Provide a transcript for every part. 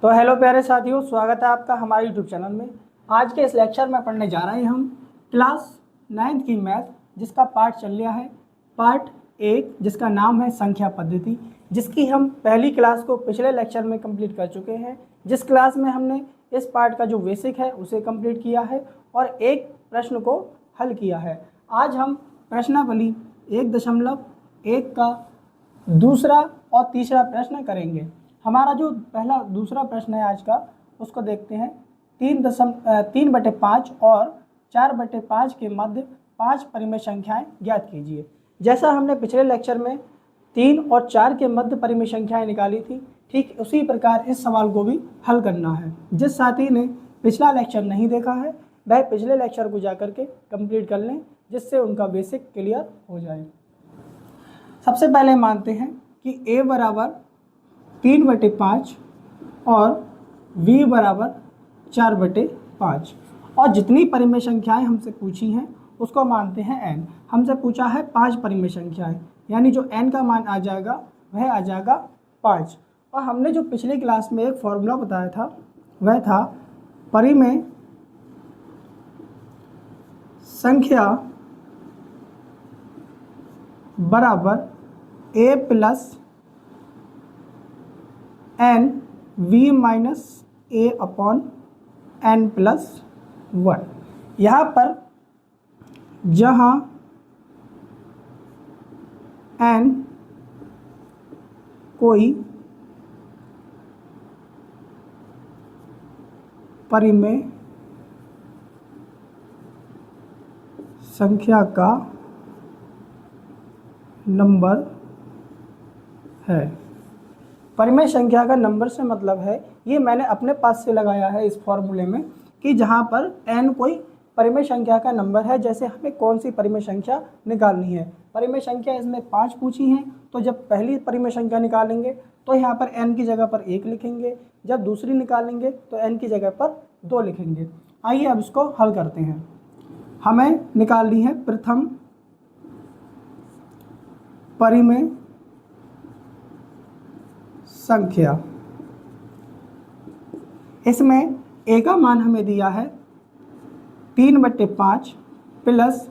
तो हेलो प्यारे साथियों, स्वागत है आपका हमारे यूट्यूब चैनल में। आज के इस लेक्चर में पढ़ने जा रहे हैं हम क्लास 9th की मैथ, जिसका पार्ट चल रहा है पार्ट 1, जिसका नाम है संख्या पद्धति, जिसकी हम पहली क्लास को पिछले लेक्चर में कंप्लीट कर चुके हैं। जिस क्लास में हमने इस पार्ट का जो बेसिक है उसे कंप्लीट किया है और एक प्रश्न को हल किया है। आज हम प्रश्नावली 1.1 का दूसरा और तीसरा प्रश्न करेंगे। हमारा जो दूसरा प्रश्न है आज का, उसको देखते हैं। 3/5 और 4/5 के मध्य 5 परिमेय संख्याएं ज्ञात कीजिए। जैसा हमने पिछले लेक्चर में 3 और 4 के मध्य परिमेय संख्याएं निकाली थी, ठीक उसी प्रकार इस सवाल को भी हल करना है। जिस साथी ने पिछला लेक्चर नहीं देखा है वह पिछले लेक्चर को जाकर के कंप्लीट कर लें, जिससे उनका बेसिक क्लियर हो जाए। सबसे पहले मानते हैं कि a बराबर 3/5 और v बराबर 4/5 और जितनी परिमेय संख्याएं हमसे पूछी हैं उसको मानते हैं n। हमसे पूछा है 5 परिमेय संख्याएं, यानी जो n का मान आ जाएगा वह आ जाएगा 5। और हमने जो पिछली क्लास में एक फॉर्मूला बताया था वह था परिमेय संख्या बराबर a plus n v minus a upon n plus 1। यहाँ पर जहाँ n कोई परिमेय संख्या का नंबर है। परिमेय संख्या का नंबर से मतलब है, ये मैंने अपने पास से लगाया है इस फॉर्मूले में, कि जहाँ पर n कोई परिमेय संख्या का नंबर है। जैसे हमें कौन सी परिमेय संख्या निकालनी है, परिमेय संख्या इसमें 5 पूछी हैं, तो जब पहली परिमेय संख्या निकालेंगे तो यहाँ पर n की जगह पर 1 लिखेंगे, जब दूसरी निकालेंगे तो n की जगह पर 2 लिखेंगे। आइए अब इसको हल करते हैं। हमें निकालनी है प्रथम परिमेय संख्या। इसमें a का मान हमें दिया है 3/5 प्लस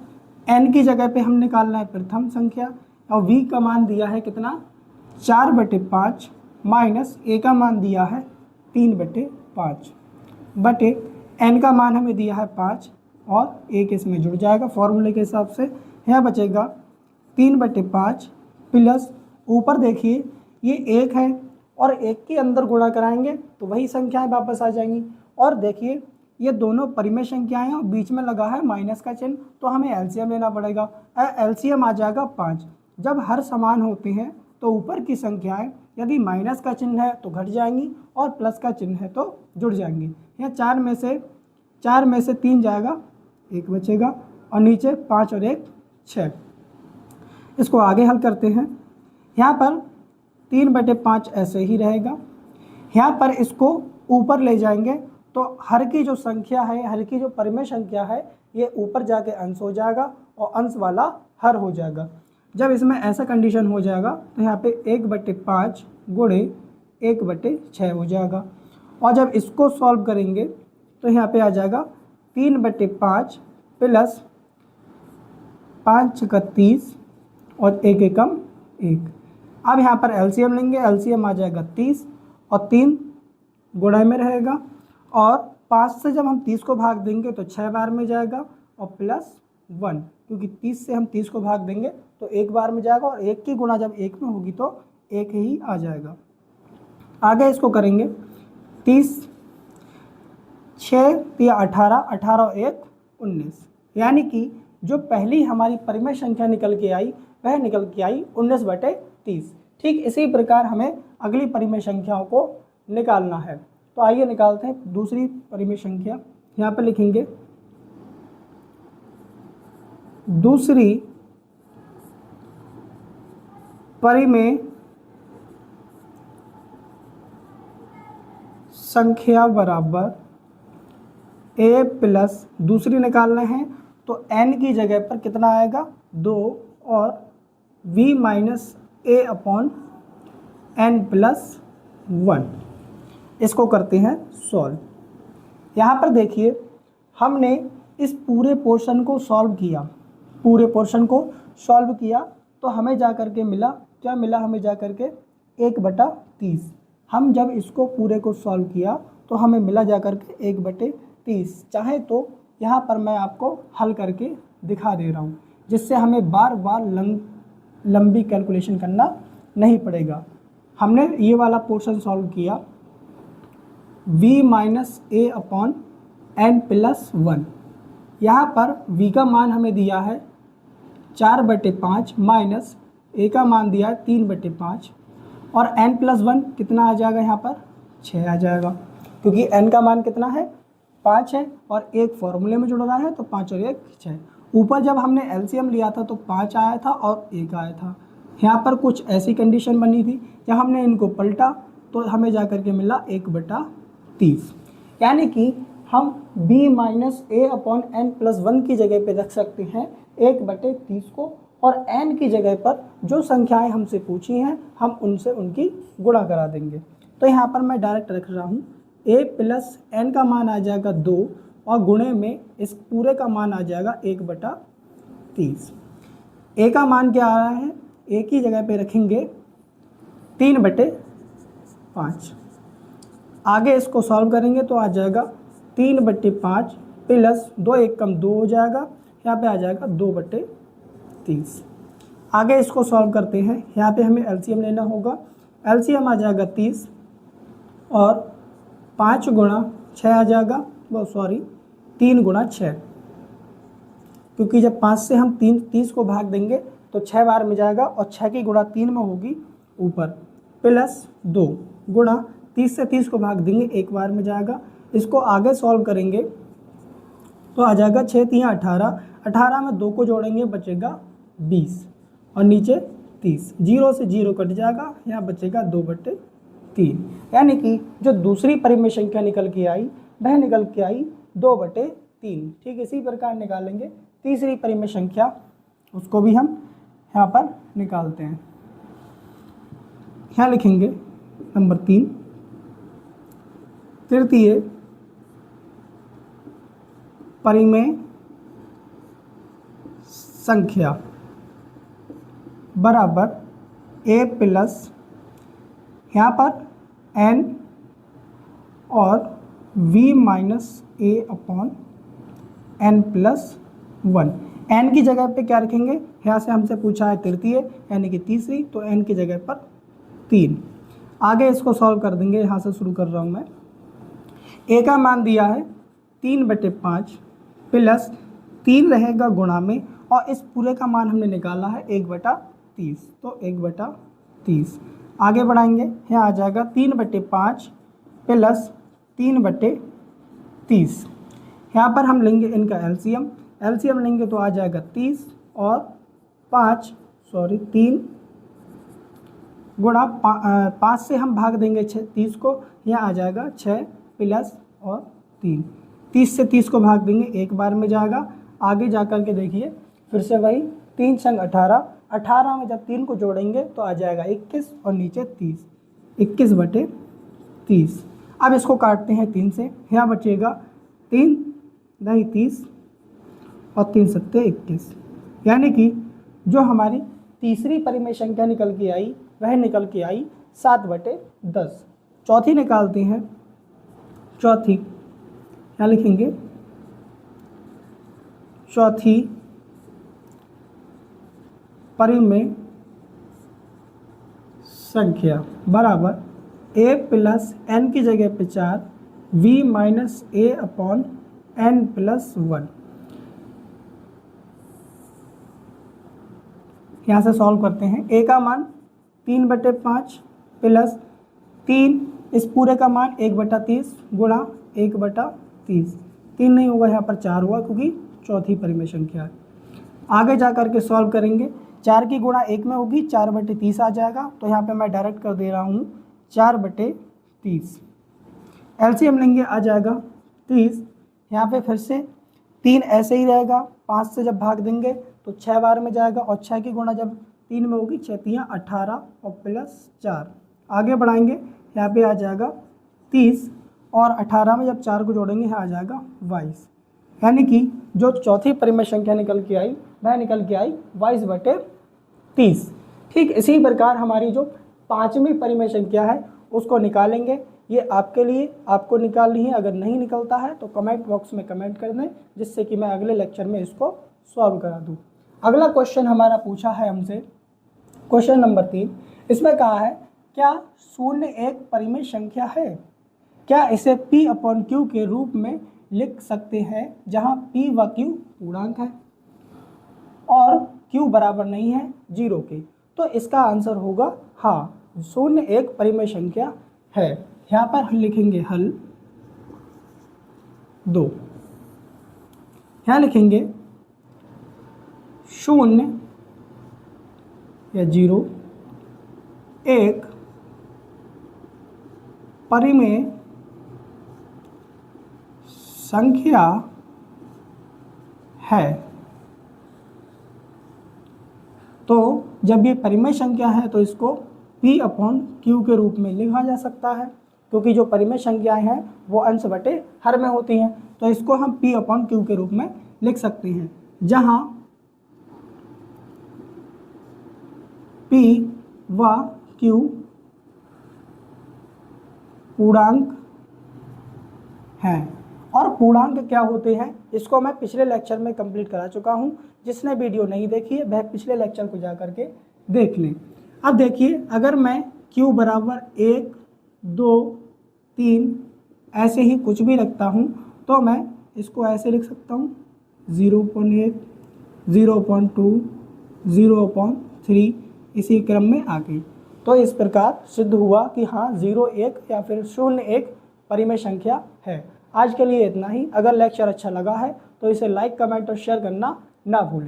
n की जगह पे हम निकालना है प्रथम संख्या, और v का मान दिया है कितना 4/5 माइनस a का मान दिया है 3/5 बटे n का मान हमें दिया है 5 और 1 इसमें जुड़ जाएगा फॉर्मूले के हिसाब से। यहाँ बचेगा 3/5 प्लस ऊपर देखिए ये 1 है और 1 के अंदर गुणा कराएंगे तो वही संख्याएं वापस आ जाएंगी। और देखिए ये दोनों परिमेय संख्याएं और बीच में लगा है माइनस का चिन्ह, तो हमें एलसीएम लेना पड़ेगा। एलसीएम आ जाएगा 5। जब हर समान होते हैं तो ऊपर की संख्याएं यदि माइनस का चिन्ह है तो घट जाएंगी और प्लस का चिन्ह है तो जुड़ जाएंगी। यहाँ 4 में से 3 जाएगा, 1 बचेगा और नीचे 5 और 1 6। इसको आगे हल करते हैं। यहाँ पर 3/5 ऐसे ही रहेगा। यहाँ पर इसको ऊपर ले जाएंगे तो हर की जो संख्या है, हर की जो परिमेय संख्या है, ये ऊपर जाके अंश हो जाएगा और अंश वाला हर हो जाएगा। जब इसमें ऐसा कंडीशन हो जाएगा तो यहाँ पे 1/5 गुणे 1/6 हो जाएगा। और जब इसको सॉल्व करेंगे तो यहाँ पे आ जाएगा 3/5 प्लस 5 का 30 और 1 एकम 1। अब यहाँ पर एलसीएम लेंगे, एलसीएम आ जाएगा 30 और 3 गुणा में रहेगा और 5 से जब हम 30 को भाग देंगे तो 6 बार में जाएगा और प्लस 1, क्योंकि 30 से हम 30 को भाग देंगे तो 1 बार में जाएगा और 1 की गुणा जब 1 में होगी तो 1 ही आ जाएगा। आगे इसको करेंगे 30 6 या 18, 18 और 1 19, यानी कि जो पहली हमारी परिमेय संख्या निकल के आई वह निकल के आई 19/30। ठीक इसी प्रकार हमें अगली परिमेय संख्याओं को निकालना है। तो आइए निकालते हैं दूसरी परिमेय संख्या। यहाँ पर लिखेंगे दूसरी परिमेय संख्या बराबर a प्लस दूसरी निकालना है तो n की जगह पर कितना आएगा 2 और v minus a upon n plus 1। इसको करते हैं सॉल्व। यहाँ पर देखिए हमने इस पूरे पोर्शन को सॉल्व किया, पूरे पोर्शन को सॉल्व किया तो हमें जा कर के मिला, क्या मिला हमें जा कर के 1/30। हम जब इसको पूरे को सॉल्व किया तो हमें मिला जा कर के 1/30। चाहे तो यहाँ पर मैं आपको हल करके दिखा दे रहा हूँ, जिससे हमें बार बार लंबी कैलकुलेशन करना नहीं पड़ेगा। हमने ये वाला पोर्शन सॉल्व किया, v माइनस ए अपॉन एन प्लस 1। यहाँ पर v का मान हमें दिया है 4/5 माइनस ए का मान दिया है 3/5 और n प्लस 1 कितना आ जाएगा, यहाँ पर 6 आ जाएगा, क्योंकि n का मान कितना है 5 है और एक फॉर्मूले में जुड़ रहा है तो 5 और 1 6। ऊपर जब हमने एलसीएम लिया था तो 5 आया था और 1 आया था। यहाँ पर कुछ ऐसी कंडीशन बनी थी, जब हमने इनको पलटा तो हमें जा कर के मिला 1/30। यानी कि हम b माइनस ए अपॉन एन प्लस 1 की जगह पे रख सकते हैं 1/30 को, और n की जगह पर जो संख्याएं हमसे पूछी हैं हम उनसे उनकी गुणा करा देंगे। तो यहाँ पर मैं डायरेक्ट रख रहा हूँ a प्लस एन का मान आ जाएगा 2 और गुणे में इस पूरे का मान आ जाएगा 1/30। a का मान क्या आ रहा है, a की जगह पे रखेंगे 3/5। आगे इसको सॉल्व करेंगे तो आ जाएगा 3/5 प्लस 2 1 कम 2 हो जाएगा, यहाँ पे आ जाएगा 2/30। आगे इसको सॉल्व करते हैं, यहाँ पे हमें एलसीएम लेना होगा। एलसीएम आ जाएगा 30 और 5 गुणा 6 आ जाएगा, वो सॉरी 3 गुणा 6, क्योंकि जब 5 से हम 30 को भाग देंगे तो 6 बार में जाएगा और 6 की गुणा 3 में होगी ऊपर, प्लस 2 गुणा 30 से 30 को भाग देंगे 1 बार में जाएगा। इसको आगे सॉल्व करेंगे तो आ जाएगा 6 3 18, 18 में 2 को जोड़ेंगे बचेगा 20 और नीचे 30, 0 से 0 कट जाएगा, यहाँ बचेगा 2/3। यानी कि जो दूसरी परिमेय संख्या निकल के आई वह निकल के आई 2/3। ठीक इसी प्रकार निकालेंगे तीसरी परिमेय संख्या, उसको भी हम यहाँ पर निकालते हैं। यहाँ लिखेंगे नंबर 3, तृतीय परिमेय संख्या बराबर a प्लस, यहाँ पर n और v माइनस ए अपॉन n प्लस 1। n की जगह पे क्या रखेंगे, यहाँ से हमसे पूछा है तृतीय यानी कि तीसरी, तो n की जगह पर 3। आगे इसको सॉल्व कर देंगे, यहाँ से शुरू कर रहा हूँ मैं। a का मान दिया है 3/5 प्लस 3 रहेगा गुणा में, और इस पूरे का मान हमने निकाला है 1/30, तो 1/30। आगे बढ़ाएंगे, यहाँ आ जाएगा 3/5 प्लस 3/30। यहाँ पर हम लेंगे इनका एलसीएम, एलसीएम लेंगे तो आ जाएगा 30 और 3 गुणा 5 से हम भाग देंगे 30 को, यहाँ आ जाएगा 6 प्लस और 3, 30 से 30 को भाग देंगे 1 बार में जाएगा। आगे जा कर के देखिए फिर से वही 3 संग 18, 18 में जब 3 को जोड़ेंगे तो आ जाएगा 21 और नीचे 30, 21/30। अब इसको काटते हैं 3 से, यहाँ बचेगा 3 नहीं 30 और 3 सत्ते 21। यानी कि जो हमारी तीसरी परिमेय संख्या निकल के आई वह निकल के आई 7/10। चौथी निकालते हैं, चौथी यहाँ लिखेंगे चौथी परिमेय संख्या बराबर a प्लस n की जगह पे 4, v माइनस ए अपॉन n प्लस 1। यहाँ से सॉल्व करते हैं, a का मान 3/5 प्लस 3, इस पूरे का मान 1/30 गुणा 1/30। 3 नहीं होगा, यहाँ पर 4 हुआ क्योंकि चौथी परिमेय संख्या है। आगे जा कर के सॉल्व करेंगे, 4 की गुणा 1 में होगी, 4/30 आ जाएगा, तो यहाँ पे मैं डायरेक्ट कर दे रहा हूँ 4/30। एलसीएम लेंगे आ जाएगा 30, यहाँ पे फिर से 3 ऐसे ही रहेगा, 5 से जब भाग देंगे तो 6 बार में जाएगा, और 6 की गुणा जब 3 में होगी 6 3 18 और प्लस 4। आगे बढ़ाएंगे, यहाँ पे आ जाएगा 30 और 18 में जब 4 को जोड़ेंगे यहाँ आ जाएगा 22, यानी कि जो चौथी परिमेय संख्या निकल के आई वह निकल के आई 22/30। ठीक इसी प्रकार हमारी जो पाँचवीं परिमेय संख्या है उसको निकालेंगे। ये आपके लिए, आपको निकालनी है। अगर नहीं निकलता है तो कमेंट बॉक्स में कमेंट कर दें, जिससे कि मैं अगले लेक्चर में इसको सॉल्व करा दूँ। अगला क्वेश्चन हमारा पूछा है हमसे, क्वेश्चन नंबर 3। इसमें कहा है क्या 0 एक परिमेय संख्या है? क्या इसे P/Q के रूप में लिख सकते हैं जहाँ P व Q पूर्णांक है और Q बराबर नहीं है 0 के? तो इसका आंसर होगा हाँ, 0 एक परिमेय संख्या है। यहाँ पर हम लिखेंगे हल 2। यहाँ लिखेंगे 0 या 0 एक परिमेय संख्या है। तो जब ये परिमेय संख्या है तो इसको P/Q के रूप में लिखा जा सकता है, क्योंकि जो परिमेय संख्याएं हैं वो अंश बटे हर में होती हैं। तो इसको हम P/Q के रूप में लिख सकते हैं, जहाँ P व Q पूर्णांक हैं। और पूर्णांक क्या होते हैं इसको मैं पिछले लेक्चर में कंप्लीट करा चुका हूँ। जिसने वीडियो नहीं देखी है वह पिछले लेक्चर को जा करके देख लें। अब देखिए, अगर मैं Q बराबर 1, 2, 3 ऐसे ही कुछ भी रखता हूँ तो मैं इसको ऐसे लिख सकता हूँ 0.1, 0.2, 0.3 इसी क्रम में आगे। तो इस प्रकार सिद्ध हुआ कि हाँ 0 एक या फिर 0 एक परिमेय संख्या है। आज के लिए इतना ही। अगर लेक्चर अच्छा लगा है तो इसे लाइक, कमेंट और शेयर करना ना भूलें।